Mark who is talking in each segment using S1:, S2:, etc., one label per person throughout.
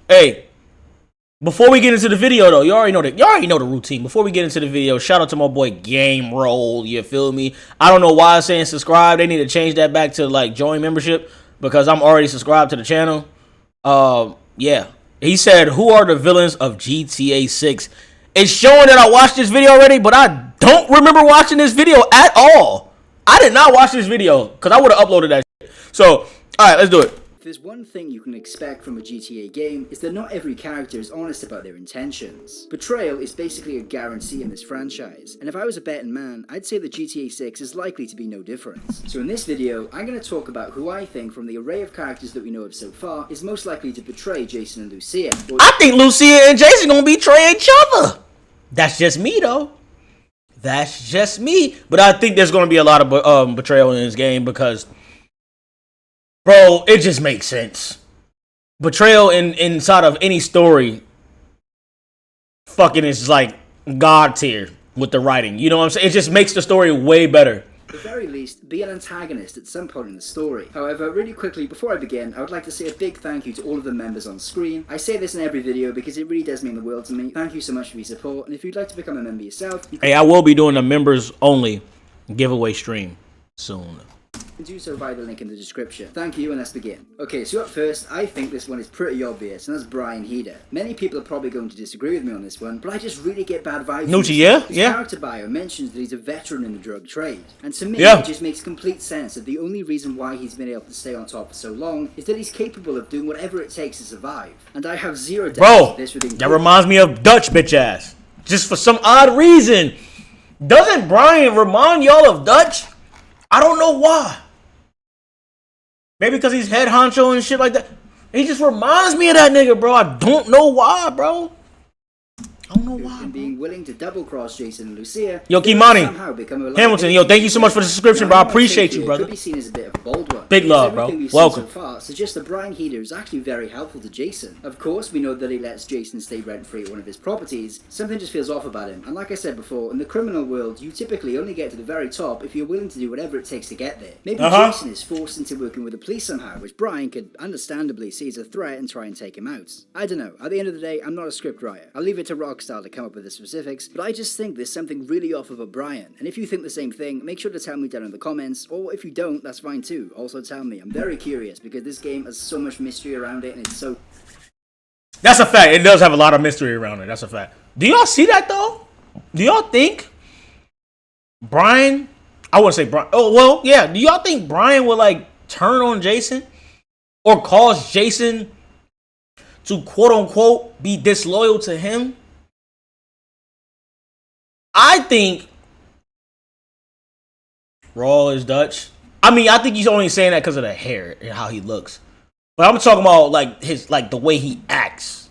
S1: Hey, before we get into the video though, you already know the routine. Before we get into the video, shout out to my boy Game Roll. You feel me? I don't know why I'm saying subscribe. They need to change that back to like join membership because I'm already subscribed to the channel. Yeah. He said, "Who are the villains of GTA 6?" It's showing that I watched this video already, but I don't remember watching this video at all. I did not watch this video because I would have uploaded that shit. So, all right, let's do it.
S2: If there's one thing you can expect from a GTA game, is that not every character is honest about their intentions. Betrayal is basically a guarantee in this franchise, and if I was a betting man, I'd say that GTA 6 is likely to be no different. So in this video, I'm going to talk about who I think from the array of characters that we know of so far is most likely to betray Jason and Lucia.
S1: I think Lucia and Jason gonna betray each other. That's just me though. That's just me. But I think there's gonna be a lot of betrayal in this game because, bro, it just makes sense. Betrayal inside of any story fucking is like God tier with the writing. You know what I'm saying? It just makes the story way better.
S2: At the very least, be an antagonist at some point in the story. However, really quickly, before I begin, I would like to say a big thank you to all of the members on screen. I say this in every video because it really does mean the world to me. Thank you so much for your support, and if you'd like to become a member yourself,
S1: Hey, I will be doing a members only giveaway stream soon.
S2: You can do so via the link in the description. Thank you, and let's begin. Okay, so up first, I think this one is pretty obvious, and that's Brian Heda. Many people are probably going to disagree with me on this one, but I just really get bad vibes.
S1: Lucia, yeah?
S2: His
S1: Yeah.
S2: character bio mentions that he's a veteran in the drug trade, and to me, it just makes complete sense that the only reason why he's been able to stay on top for so long is that he's capable of doing whatever it takes to survive. And I have zero doubt this would include.
S1: That reminds me of Dutch bitch ass. Just for some odd reason. Doesn't Brian remind y'all of Dutch? I don't know why. Maybe because he's head honcho and shit like that. He just reminds me of that nigga, bro. I don't know why, bro. I don't know why.
S2: And being willing to double cross Jason and Lucia.
S1: Yo, Kimani. Hamilton, yo, thank you so much for the subscription, bro. I appreciate you, brother.
S2: Could be seen as a bit of a bold one.
S1: Big love, bro. Welcome.
S2: So far suggests that Brian Heda is actually very helpful to Jason. Of course, we know that he lets Jason stay rent-free at one of his properties. Something just feels off about him. And like I said before, in the criminal world, you typically only get to the very top if you're willing to do whatever it takes to get there. Maybe Jason is forced into working with the police somehow, which Brian could understandably see as a threat and try and take him out. I don't know. At the end of the day, I'm not a scriptwriter. I'll leave it to Rockstar to come up with the specifics, but I just think there's something really off about Brian. And if you think the same thing, make sure to tell me down in the comments, or if you don't, that's fine too. Also tell me. I'm very curious because this game has so much mystery around it and it's so...
S1: That's a fact. It does have a lot of mystery around it. That's a fact. Do y'all see that though? Do y'all think Brian... I wouldn't say Brian... Oh, well, yeah. Do y'all think Brian would like turn on Jason? Or cause Jason to quote unquote be disloyal to him? I think Raul is Dutch. I mean, I think he's only saying that because of the hair and how he looks. But I'm talking about like his the way he acts.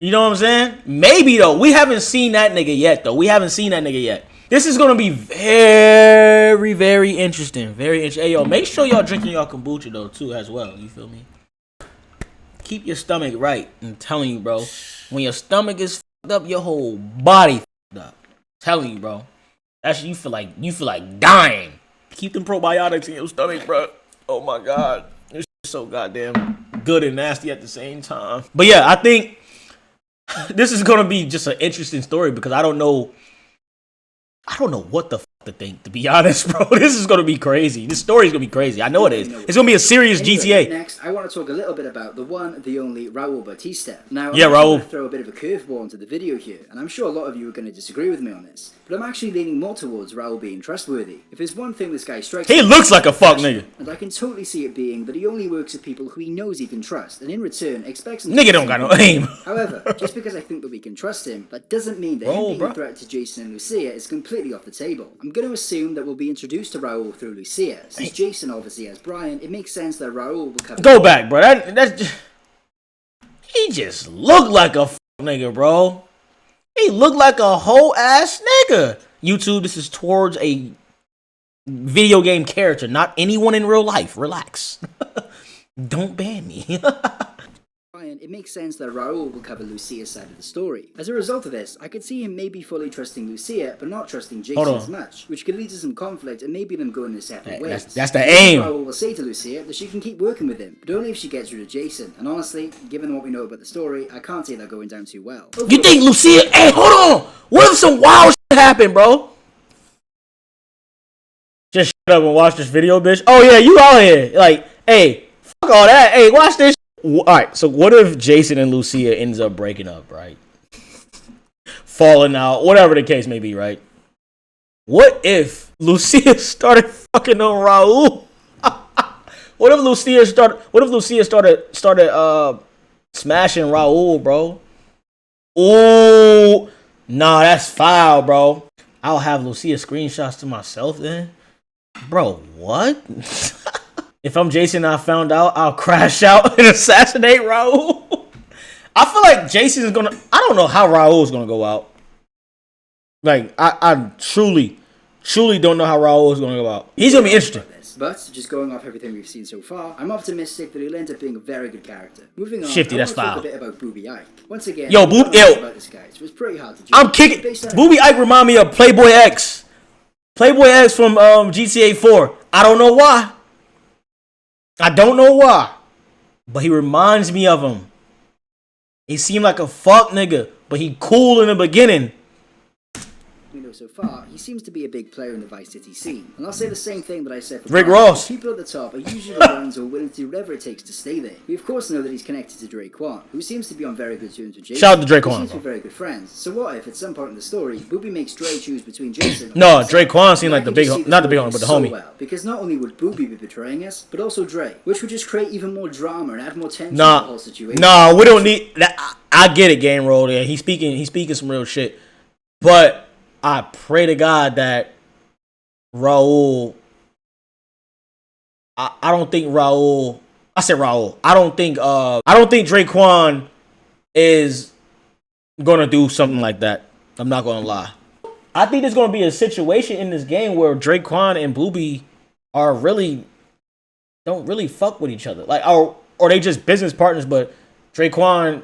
S1: You know what I'm saying? Maybe though. We haven't seen that nigga yet though. We haven't seen that nigga yet. This is gonna be very, very interesting. Very interesting. Hey yo, make sure y'all drinking y'all kombucha though too as well. You feel me? Keep your stomach right. I'm telling you, bro. When your stomach is up, your whole body up. Telling you, bro. Actually, you feel like dying. Keep them probiotics in your stomach, bro. Oh my god, it's so goddamn good and nasty at the same time. But yeah, I think this is gonna be just an interesting story because I don't know what the to think, to be honest, bro. This is gonna be crazy. This story is gonna be crazy. I know it is. It's gonna be a serious GTA.
S2: Next, I want to talk a little bit about the one, the only Raul Batista. Now,
S1: yeah,
S2: I'm
S1: Raul.
S2: going to throw a bit of a curveball into the video here, and I'm sure a lot of you are going to disagree with me on this, but I'm actually leaning more towards Raul being trustworthy. If there's one thing this guy strikes me,
S1: he looks like a fuck nigga,
S2: and I can totally see it being that he only works with people who he knows he can trust, and in return expects them.
S1: Nigga don't got no aim.
S2: However, just because I think that we can trust him, that doesn't mean that him being a threat to Jason and Lucia is completely off the table. I'm going to assume that we'll be introduced to Raul through Lucia. Since Jason obviously has Brian, it makes sense that Raul will cover...
S1: Go back, bro. That's just... He just looked like a nigga, bro. He looked like a whole ass nigga. YouTube, this is towards a video game character, not anyone in real life. Relax. Don't ban me.
S2: It makes sense that Raul will cover Lucia's side of the story. As a result of this, I could see him maybe fully trusting Lucia, but not trusting Jason as much, which could lead to some conflict and maybe them going their separate ways.
S1: That's the aim.
S2: Raul will say to Lucia that she can keep working with him, but only if she gets rid of Jason. And honestly, given what we know about the story, I can't see that going down too well.
S1: You think Lucia? Hey, hold on. What if some wild shit happened, bro? Just shut up and watch this video, bitch. Oh yeah, you out here. Like, hey, fuck all that. Hey, watch this. Alright, so what if Jason and Lucia ends up breaking up, right? Falling out, whatever the case may be, right? What if Lucia started fucking on Raul? What if Lucia started smashing Raul, bro? Ooh, nah, that's foul, bro. I'll have Lucia screenshots to myself then. Bro, what? If I'm Jason and I found out, I'll crash out and assassinate Raul. I feel like Jason's gonna... I don't know how Raul's gonna go out. Like, I truly don't know how Raul is gonna go out. He's gonna be interesting.
S2: But, just going off everything we've seen so far, I'm optimistic that he'll end up being a very good character. Moving on,
S1: Shifty, that's
S2: I want to
S1: foul.
S2: talk a bit about Booby Ike. Once again,
S1: Yo,
S2: about this guy, so it's pretty hard to judge.
S1: I'm kicking... Booby Ike remind me of Playboy X. Playboy X from GTA 4. I don't know why. But he reminds me of him. He seemed like a fuck nigga, but he cool in the beginning.
S2: We know so far, he seems to be a big player in the Vice City scene. And I'll say the same thing that I said for
S1: Rick
S2: Brian.
S1: Ross.
S2: People at the top are usually the ones who are willing to do whatever it takes to stay there. We of course know that he's connected to Draquan, who seems to be on very good terms with Jason.
S1: Shout out to Draquan.
S2: They seem to be very good friends. So what if at some point in the story, Booby makes Dre choose between Jason and
S1: No, Draquan seemed like the big, not the big one, but the homie.
S2: Well, because not only would Booby be betraying us, but also Dre, which would just create even more drama and add more tension to the whole situation.
S1: Nah, we don't need that. I get it, Game Roll. Yeah, he's speaking some real shit. But I pray to God that Raul. I don't think Raul. I said Raul. I don't think Draquan is gonna do something like that. I'm not gonna lie. I think there's gonna be a situation in this game where Draquan and Booby are don't really fuck with each other. Like, or they just business partners, but Draquan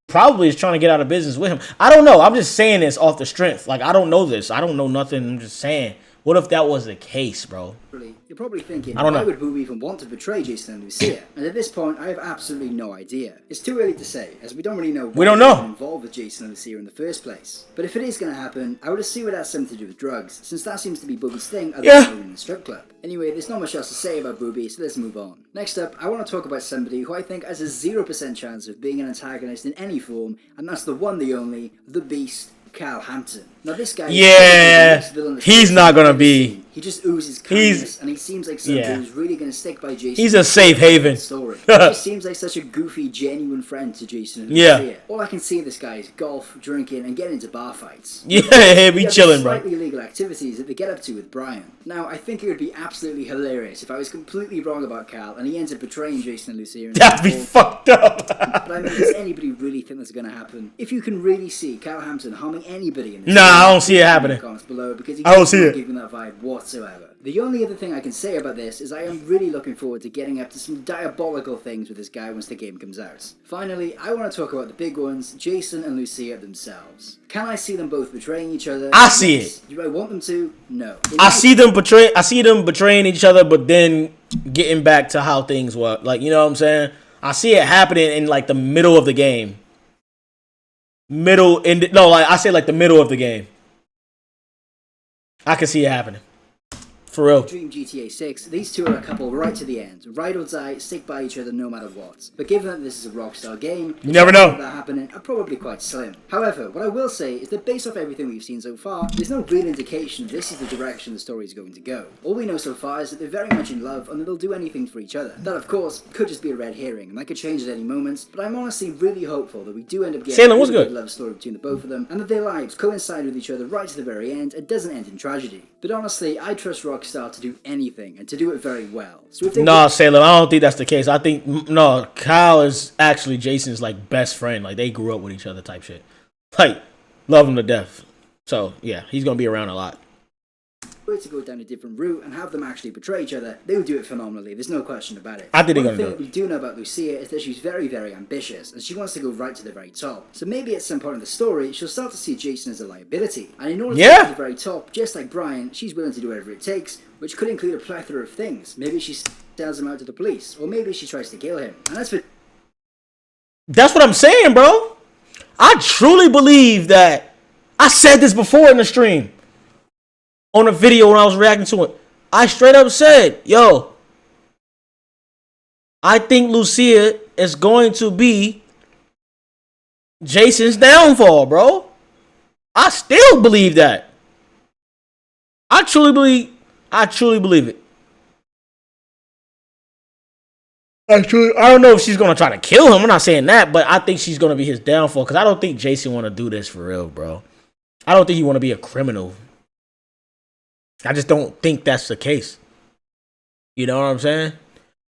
S1: probably is trying to get out of business with him. I don't know. I'm just saying this off the strength. Like, I don't know this. I don't know nothing. I'm just saying. What if that was the case, bro?
S2: You're probably thinking,
S1: I don't know.
S2: why would Booby even want to betray Jason and Lucia? And at this point, I have absolutely no idea. It's too early to say, as we don't really know why they're involved with Jason and Lucia in the first place. But if it is going to happen, I would assume it has something to do with drugs, since that seems to be Booby's thing other than in the strip club. Anyway, there's not much else to say about Booby, so let's move on. Next up, I want to talk about somebody who I think has a 0% chance of being an antagonist in any form, and that's the one, the only, the Beast, Cal Hampton. Now this guy,
S1: he's not gonna be.
S2: He just oozes kindness, and he seems like somebody who's really gonna stick by Jason.
S1: He's a safe haven.
S2: Story. He seems like such a goofy, genuine friend to Jason and Lucia. All I can see of this guy is golf, drinking, and getting into bar fights.
S1: Yeah, we chilling, bro.
S2: Slightly illegal activities that they get up to with Brian. Now, I think it would be absolutely hilarious if I was completely wrong about Cal and he ends up betraying Jason and Lucia.
S1: That'd be fucked up.
S2: But I mean, does anybody really think that's gonna happen? If you can really see Cal Hampton harming anybody in this,
S1: I don't see it happening.
S2: Below because
S1: I don't see it.
S2: Giving that vibe whatsoever. The only other thing I can say about this is I am really looking forward to getting up to some diabolical things with this guy once the game comes out. Finally, I want to talk about the big ones, Jason and Lucia themselves. Can I see them both betraying each other?
S1: I see it.
S2: Do I want them to? No.
S1: I see them betraying each other, but then getting back to how things were. Like, you know what I'm saying? I see it happening in like the middle of the game. The middle of the game. I can see it happening. For real.
S2: Dream GTA 6, these two are a couple right to the end. Ride or die, stick by each other no matter what. But given that this is a Rockstar game,
S1: you never know.
S2: That happening are probably quite slim. However, what I will say is that based off everything we've seen so far, there's no real indication this is the direction the story is going to go. All we know so far is that they're very much in love and that they'll do anything for each other. That of course could just be a red herring and that could change at any moment, but I'm honestly really hopeful that we do end up getting a really good love story between the both of them and that their lives coincide with each other right to the very end and doesn't end in tragedy. But honestly, I trust Rockstar to do anything and to do it very well. So if they
S1: Salem, I don't think that's the case. I think Kyle is actually Jason's like best friend. Like they grew up with each other type shit. Like love him to death. So yeah, he's gonna be around a lot.
S2: were to go down a different route and have them actually betray each other, they would do it phenomenally. There's no question about it.
S1: I think they're
S2: One
S1: gonna do
S2: thing
S1: it.
S2: that we do know about Lucia is that she's very, very ambitious, and she wants to go right to the very top. So maybe at some point in the story, she'll start to see Jason as a liability. And in order to get to the very top, just like Brian, she's willing to do whatever it takes, which could include a plethora of things. Maybe she sells him out to the police, or maybe she tries to kill him. And
S1: that's what I'm saying, bro. I truly believe that. I said this before in the stream. On a video when I was reacting to it. I straight up said, yo, I think Lucia is going to be Jason's downfall, bro. I still believe that. I truly believe it. I don't know if she's gonna try to kill him. I'm not saying that, but I think she's gonna be his downfall because I don't think Jason want to do this for real, bro. I don't think he want to be a criminal. I just don't think that's the case. You know what I'm saying?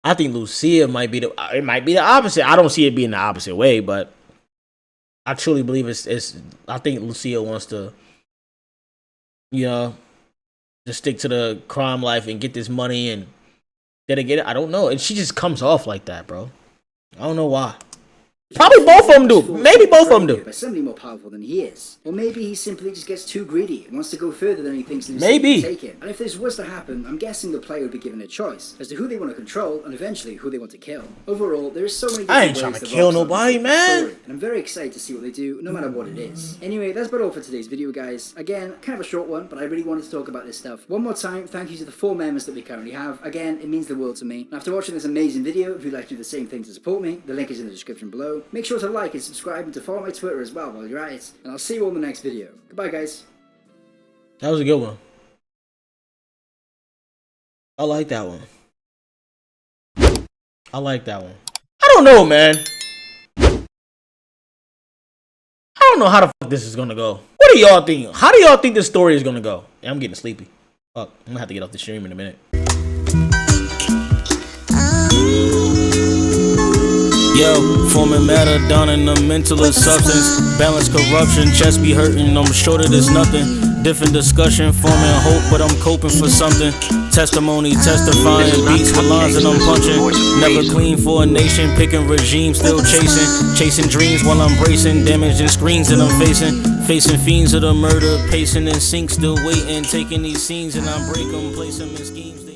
S1: I think Lucia might be the opposite. I don't see it being the opposite way, but I truly believe I think Lucia wants to, you know, just stick to the crime life and get this money and get it. I don't know. And she just comes off like that, bro. I don't know why. Probably both of them do. Maybe both of them do.
S2: By somebody more powerful than he is. Or maybe he simply just gets too greedy and wants to go further than he thinks Lucia can take him. And if this was to happen, I'm guessing the player would be given a choice as to who they want to control and eventually who they want to kill. Overall, there is so many different
S1: I ain't
S2: ways
S1: trying to kill nobody, man.
S2: And I'm very excited to see what they do, no matter what it is. Anyway, that's about all for today's video, guys. Again, kind of a short one, but I really wanted to talk about this stuff. One more time, thank you to the 4 members that we currently have. Again, it means the world to me. And after watching this amazing video, if you'd like to do the same thing to support me, the link is in the description below. Make sure to like and subscribe and to follow my Twitter as well while you're at it. And I'll see you all in the next video. Goodbye, guys.
S1: That was a good one. I like that one. I like that one. I don't know, man. I don't know how the fuck this is gonna go. What do y'all think? How do y'all think this story is gonna go? Yeah, I'm getting sleepy. Fuck, I'm gonna have to get off the stream in a minute.
S3: Yo, forming matter down in the mental of substance. Balance corruption, chest be hurting, I'm sure that it's nothing. Different discussion, forming hope, but I'm coping for something. Testimony, testifying, beats with lines and I'm punching. Never clean for a nation, picking regime, still chasing dreams while I'm bracing, damaging screens that I'm facing fiends of the murder, pacing and sink, still waiting, taking these scenes and I break them, place them in schemes.